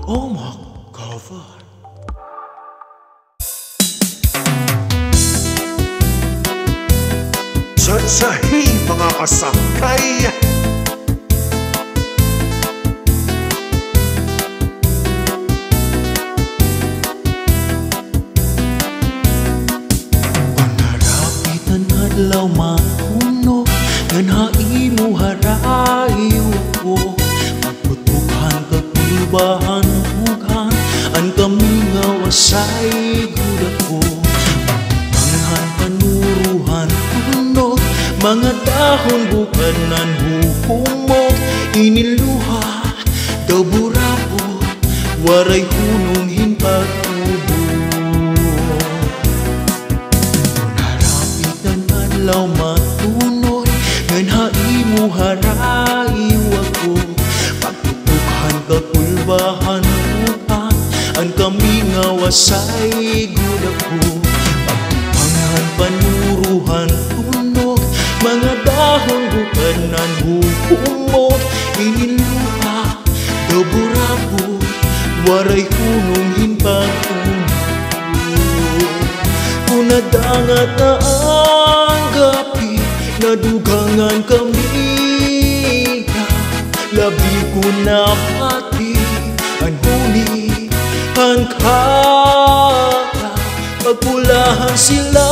Omak cover. Sasahin mga kasangkay, panarapitan adlaw mahuno nga naimo harayo ko, magputukan kagulubahan ugan an kami nga wasay guda ko, pagtangan panuruhan tunog mga dahon bukanan hukumok iniluha daw burabo waray hunong hinpagtubo. Narapitan adlaw matunod nga naimo harayo ako, pagtutukan kakulbahan ukan ang kami nga wasay guda ko, pagpangan panuruhan tunog mga dahon bukanan hukumok iniluha daw burabo waray hunong hinpagtubo. Kunadangat na ang gabi nadugangan kami na labi ko na pati ang huni ang kata pagpulahan sila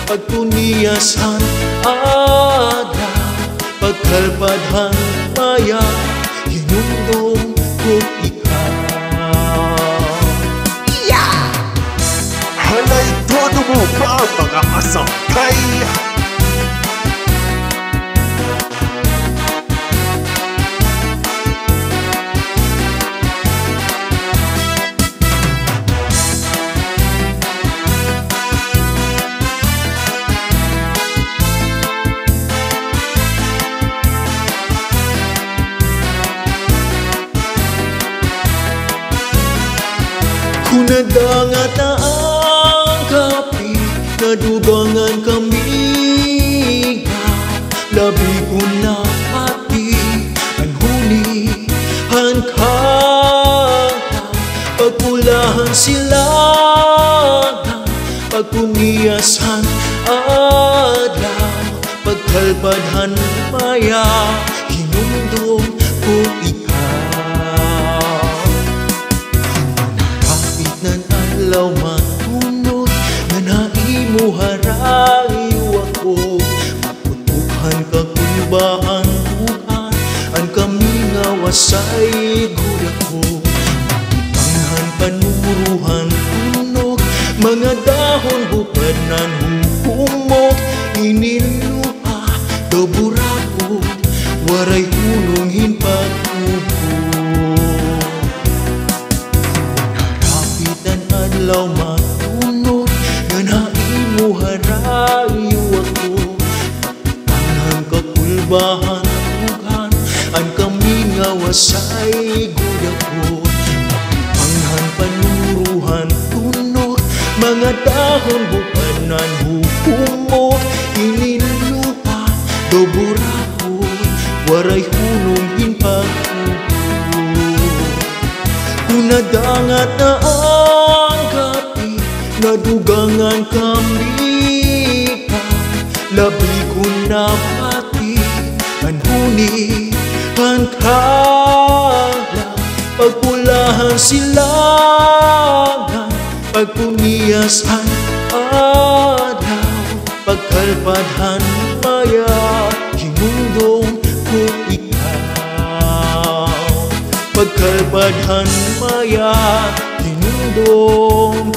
pagtuniyasan ada pagkalpadhan maya hinundong ko ikaw. Halay todo mo ba mga kasangkay? Kunadangat na ang gabi nadugangan kami nga labi ko na pati ang huni ang kata pagpulahan sila pagpuniyasan adlaw pagkalpadhan maya hinundong ko ikaw. Adlaw matunod nga naimo harayo ako, maputukan kakulbahan ukan ang kami nga wasay guda ko, pagpangan panuruhan tunog mga dahon bukanan hukumok iniluha daw burabo waray hunong hinpagtubo. Adlaw matunod nga naimo harayo ako, pagtangan kakulbahan ugan ang kami nga wasay guda ko, pagpangan panuruhan tunog mga dahon bukanan hukumok iniluha daw burabo waray hunong hinpagtubo. Kunadangat na ang gabi nadugangan kami ka labi ko na pati ang huni ang kala pagpulahan sila pagpuniyasan adlaw pagkalpadhan maya hinundong ko ikaw, pagkalpadhan maya hinundong